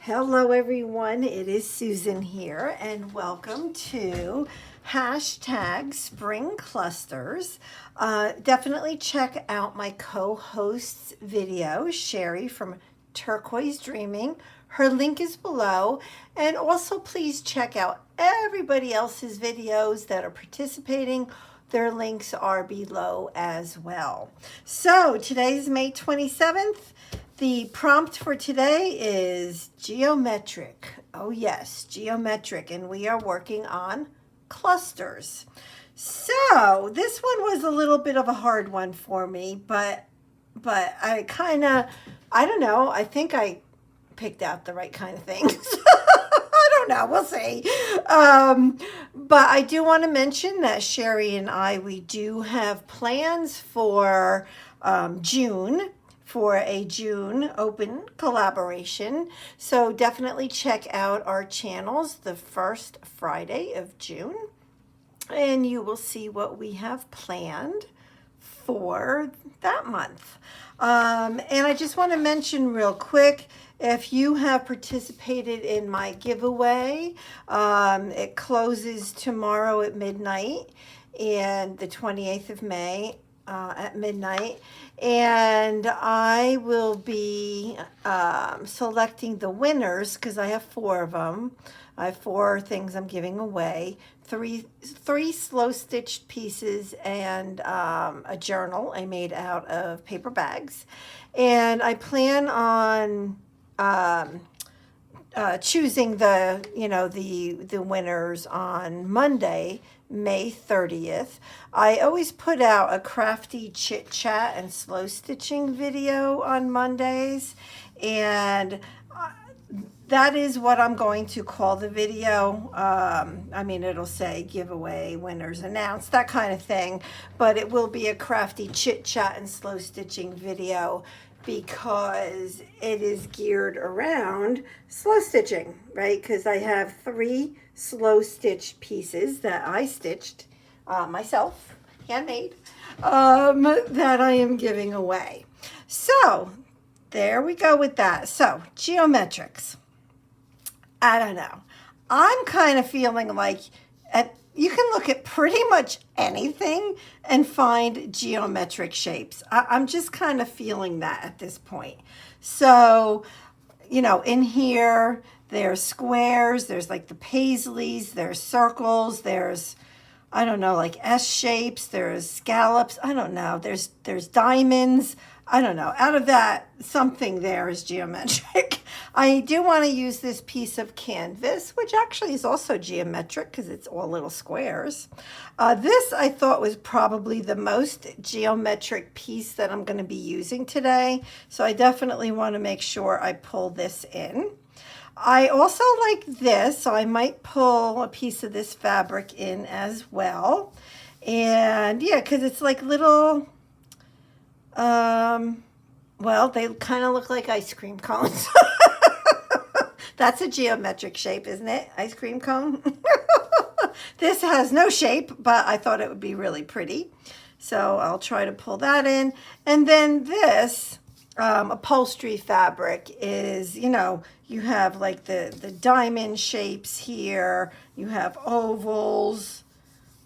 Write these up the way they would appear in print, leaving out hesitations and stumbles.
Hello everyone, it is Susan here and welcome to hashtag Spring Clusters. Definitely check out my co-host's video, Sheree from Turquoise Dreaming. Her link is below, and also please check out everybody else's videos that are participating. Their links are below as well. So today's May 27th. The prompt for today is geometric. Oh yes, geometric, and we are working on clusters. So this one was a little bit of a hard one for me, but I don't know, I think I picked out the right kind of things. I don't know, we'll see. But I do want to mention that Sheree and we do have plans for June, for a June open collaboration. So definitely check out our channels the first Friday of June, and you will see what we have planned for that month. And I just want to mention real quick, if you have participated in my giveaway, it closes tomorrow at midnight, and the 28th of May at midnight, and I will be selecting the winners because I have 4 of them. I have 4 things I'm giving away, three slow stitched pieces and a journal I made out of paper bags, and I plan on choosing the winners on Monday, May 30th. I always put out a crafty chit chat and slow stitching video on Mondays, and that is what I'm going to call the video. I mean, it'll say giveaway, winners announced, that kind of thing, but it will be a crafty chit chat and slow stitching video because it is geared around slow stitching, right? Because I have 3 slow stitch pieces that I stitched myself, handmade, that I am giving away. So there we go with that. So geometrics, I don't know, I'm kind of feeling like you can look at pretty much anything and find geometric shapes. I'm just kind of feeling that at this point. So, in here, there's squares, there's like the paisleys, there's circles, there's, I don't know, like S shapes, there's scallops, I don't know, there's diamonds, I don't know. Out of that, something there is geometric. I do want to use this piece of canvas, which actually is also geometric because it's all little squares. This I thought was probably the most geometric piece that I'm going to be using today. So I definitely want to make sure I pull this in. I also like this, so I might pull a piece of this fabric in as well. And yeah, because it's like little... well, they kind of look like ice cream cones. That's a geometric shape, isn't it? Ice cream cone. This has no shape, but I thought it would be really pretty. So I'll try to pull that in. And then this upholstery fabric is, you have like the diamond shapes here. You have ovals,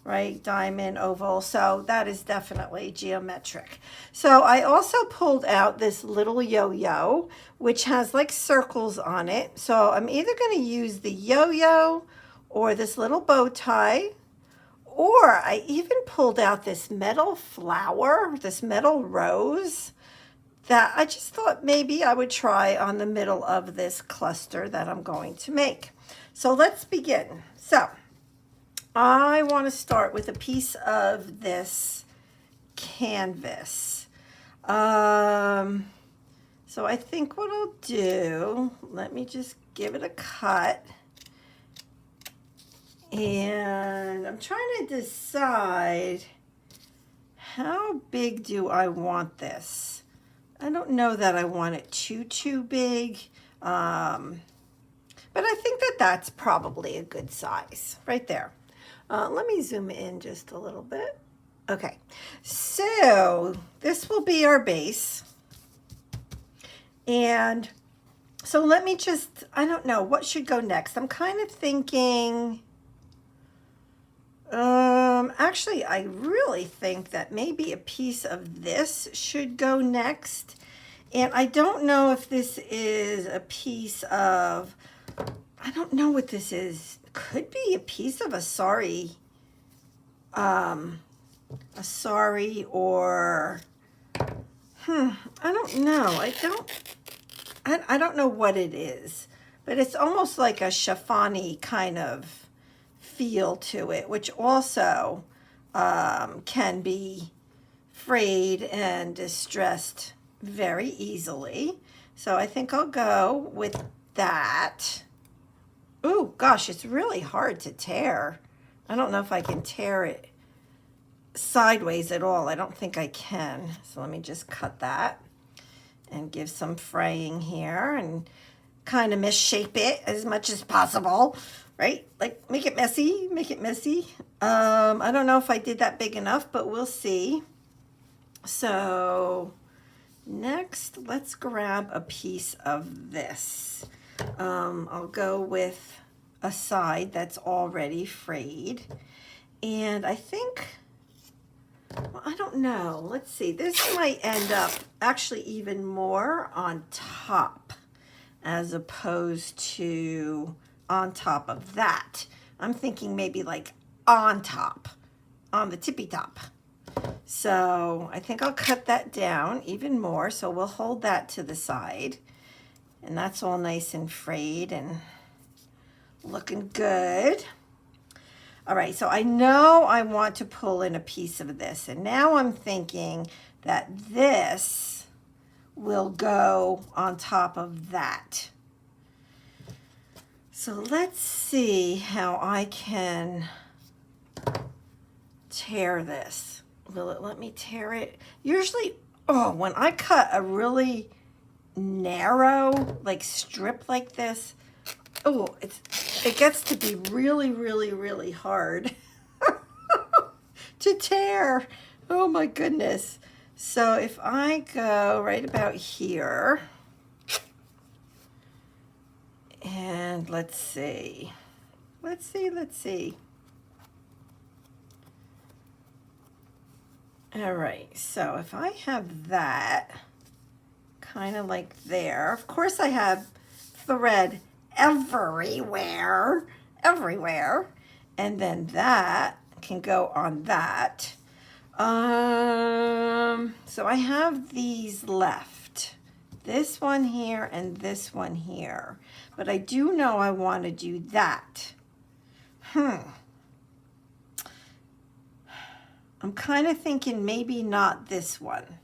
right? Diamond, oval. So that is definitely geometric. So I also pulled out this little yo-yo, which has like circles on it. So I'm either going to use the yo-yo or this little bow tie, or I even pulled out this metal flower, this metal rose, that I just thought maybe I would try on the middle of this cluster that I'm going to make. So let's begin. So I want to start with a piece of this canvas. So I think what I'll do, let me just give it a cut. And I'm trying to decide, how big do I want this? I don't know that I want it too big. But I think that that's probably a good size right there. Let me zoom in just a little bit. Okay, so this will be our base. And So let me just, I don't know, what should go next? I'm kind of thinking, actually, I really think that maybe a piece of this should go next. And I don't know if this is a piece of, I don't know what this is. Could be a piece of a sari or, I don't know. I don't know what it is, but it's almost like a chiffon-y kind of feel to it, which also can be frayed and distressed very easily. So I think I'll go with that. Ooh, gosh, it's really hard to tear. I don't know if I can tear it sideways at all. I don't think I can. So let me just cut that and give some fraying here and kind of misshape it as much as possible, right? Like make it messy, make it messy. I don't know if I did that big enough, but we'll see. So next, let's grab a piece of this. I'll go with a side that's already frayed. And I think, well, I don't know. Let's see. This might end up actually even more on top as opposed to on top of that. I'm thinking maybe like on top, on the tippy top. So I think I'll cut that down even more. So we'll hold that to the side. And that's all nice and frayed and looking good. All right, so I know I want to pull in a piece of this. And now I'm thinking that this will go on top of that. So let's see how I can tear this. Will it let me tear it? Usually, when I cut a really narrow like strip like this, it gets to be really, really, really hard to tear. Oh my goodness. So if I go right about here, and let's see. All right, so if I have that kind of like there, of course I have thread everywhere, and then that can go on that. So I have these left, this one here and this one here, but I do know I want to do that. I'm kind of thinking maybe not this one,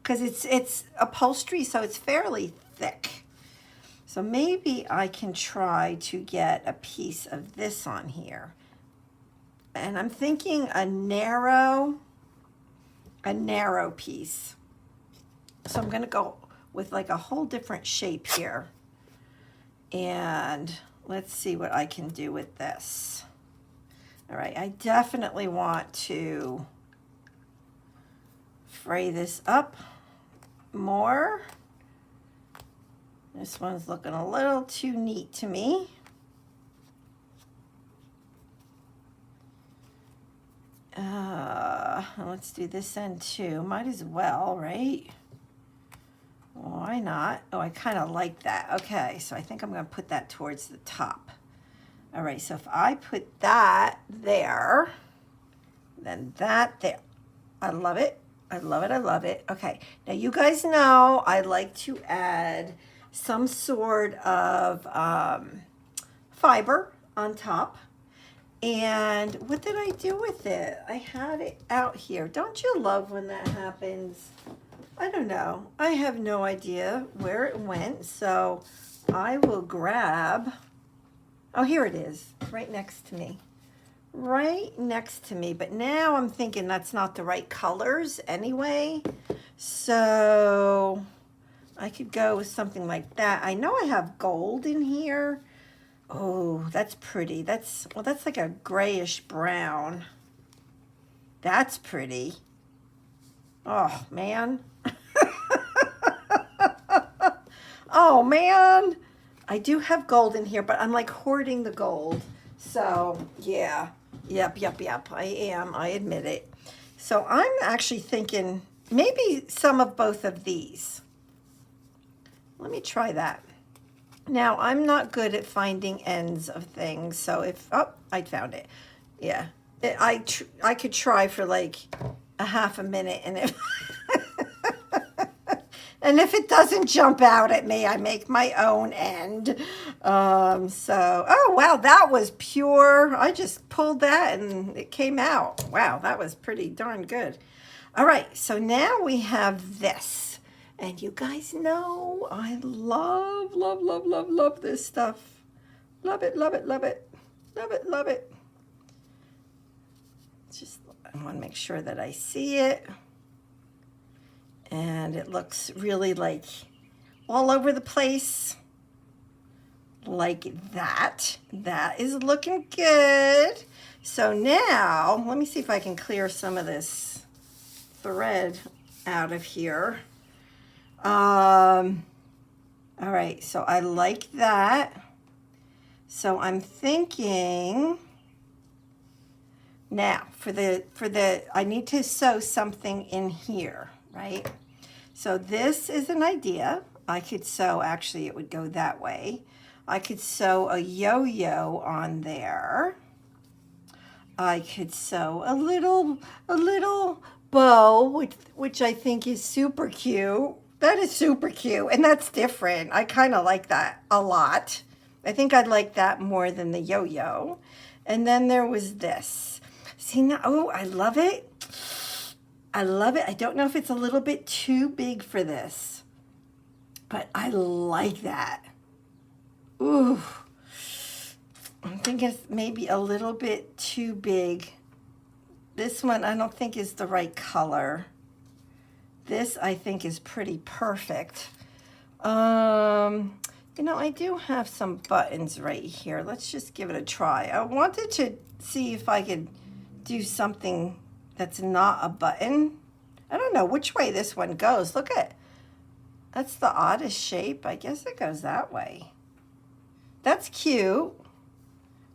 because it's upholstery, so it's fairly thick. So maybe I can try to get a piece of this on here. And I'm thinking a narrow piece. So I'm going to go with like a whole different shape here. And let's see what I can do with this. All right, I definitely want to fray this up more. This one's looking a little too neat to me. Let's do this end too. Might as well, right? Why not? Oh, I kind of like that. Okay, so I think I'm going to put that towards the top. All right, so if I put that there, then that there. I love it. I love it. I love it. Okay, now you guys know I like to add some sort of fiber on top. And what did I do with it? I had it out here. Don't you love when that happens? I don't know. I have no idea where it went. So I will grab, oh, here it is, right next to me. Right next to me. But now I'm thinking that's not the right colors anyway. So I could go with something like that. I know I have gold in here. Oh, that's pretty. That's like a grayish brown. That's pretty. Oh, man. Oh man, I do have gold in here, but I'm like hoarding the gold. So yeah, yep. I am, I admit it. So I'm actually thinking maybe some of both of these. Let me try that. Now I'm not good at finding ends of things. So if, oh, I found it. Yeah, I could try for like a half a minute, and if and if it doesn't jump out at me, I make my own end. So, oh wow, that was pure. I just pulled that and it came out. Wow, that was pretty darn good. All right, so now we have this. And you guys know I love this stuff. Love it. Just, I want to make sure that I see it. And it looks really like all over the place. Like that. That is looking good. So now, let me see if I can clear some of this thread out of here. All right, so I like that. So I'm thinking now for the I need to sew something in here, right? So this is an idea. I could sew, actually it would go that way. I could sew a yo-yo on there. I could sew a little bow, which I think is super cute. That is super cute, and that's different. I kind of like that a lot. I think I'd like that more than the yo-yo. And then there was this. See now, oh, I love it. I love it. I don't know if it's a little bit too big for this, but I like that. Ooh, I'm thinking it's maybe a little bit too big. This one I don't think is the right color. This I think is pretty perfect. You know, I do have some buttons right here. Let's just give it a try. I wanted to see if I could do something that's not a button. I don't know which way this one goes. Look at, that's the oddest shape. I guess it goes that way. That's cute.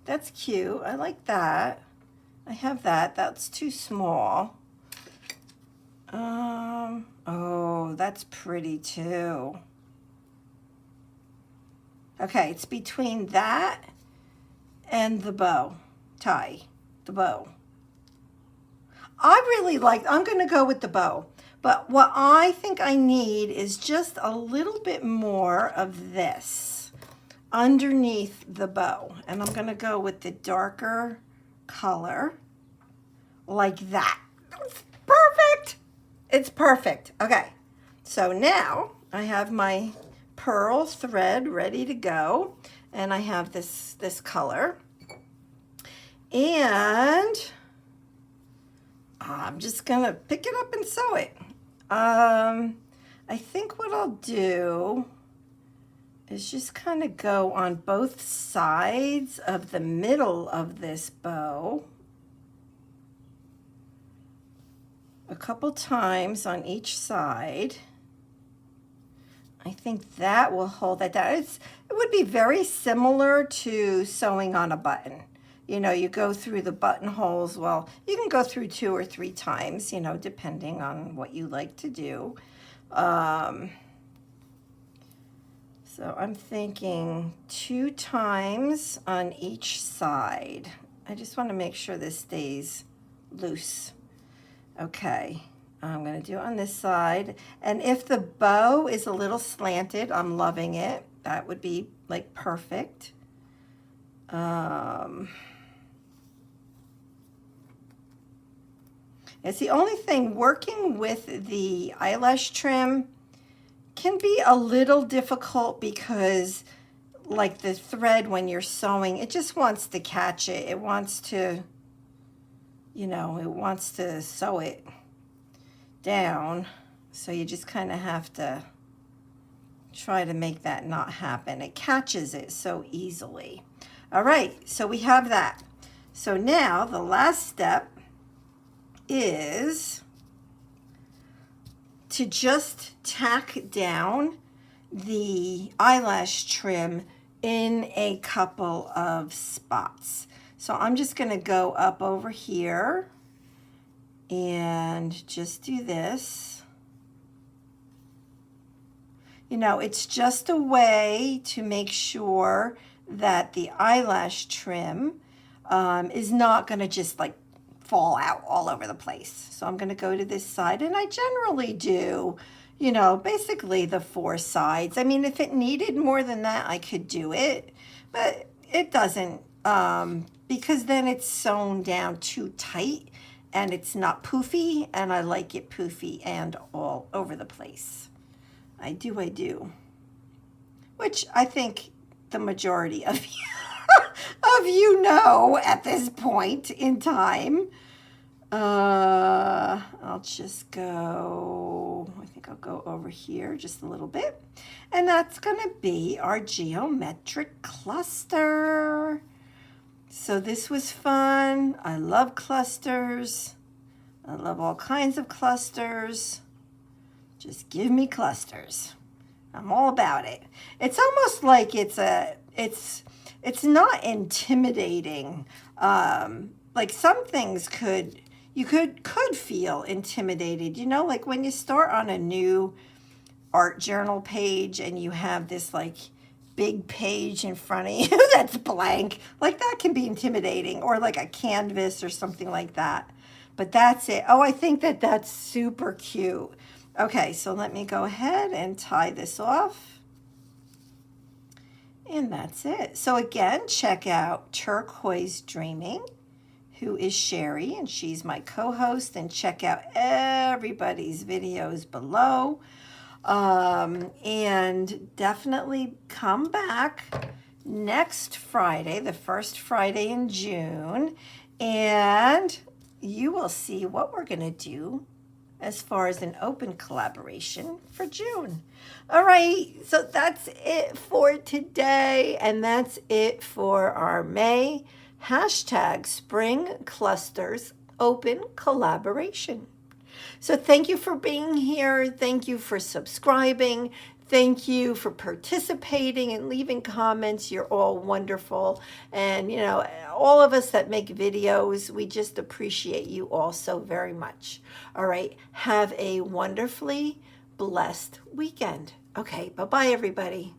That's cute. I like that. I have that. That's too small. Oh, that's pretty too. Okay, it's between that and the bow tie, the bow. I really like, I'm going to go with the bow, but what I think I need is just a little bit more of this underneath the bow. And I'm going to go with the darker color like that. It's perfect. It's perfect. Okay, so now I have my pearl thread ready to go, and I have this color, and I'm just gonna pick it up and sew it. I think what I'll do is just kind of go on both sides of the middle of this bow a couple times on each side. I think that will hold that down. It would be very similar to sewing on a button. You know, you go through the buttonholes. Well, you can go through 2 or 3 times, you know, depending on what you like to do. So I'm thinking 2 times on each side. I just want to make sure this stays loose. Okay. I'm going to do it on this side. And if the bow is a little slanted, I'm loving it. That would be like perfect. It's the only thing, working with the eyelash trim can be a little difficult because like the thread when you're sewing, it just wants to catch it. It wants to, you know, it wants to sew it down, so you just kind of have to try to make that not happen. It catches it so easily. All right, so we have that. So now the last step is to just tack down the eyelash trim in a couple of spots. So I'm just going to go up over here and just do this. You know, it's just a way to make sure that the eyelash trim is not going to just like fall out all over the place. So I'm going to go to this side, and I generally do, you know, basically the 4 sides. I mean, if it needed more than that, I could do it, but it doesn't, because then it's sewn down too tight and it's not poofy, and I like it poofy and all over the place. I do. Which I think the majority of you, of you know at this point in time. I'll just go, I think I'll go over here just a little bit. And that's going to be our geometric cluster. So this was fun. I love clusters. I love all kinds of clusters. Just give me clusters. I'm all about it. It's almost like it's not intimidating. Like some things you could feel intimidated, you know, like when you start on a new art journal page and you have this like big page in front of you that's blank, like that can be intimidating, or like a canvas or something like that. But that's it. Oh, I think that's super cute. Okay, so let me go ahead and tie this off. And that's it. So again, check out Turquoise Dreaming, who is Sheree, and she's my co-host, and check out everybody's videos below. And definitely come back next Friday, the first Friday in June, and you will see what we're going to do as far as an open collaboration for June. All right, so that's it for today, and that's it for our May #Spring Clusters Open Collaboration. So thank you for being here. Thank you for subscribing. Thank you for participating and leaving comments. You're all wonderful. And, you know, all of us that make videos, we just appreciate you all so very much. All right. Have a wonderfully blessed weekend. Okay. Bye-bye, everybody.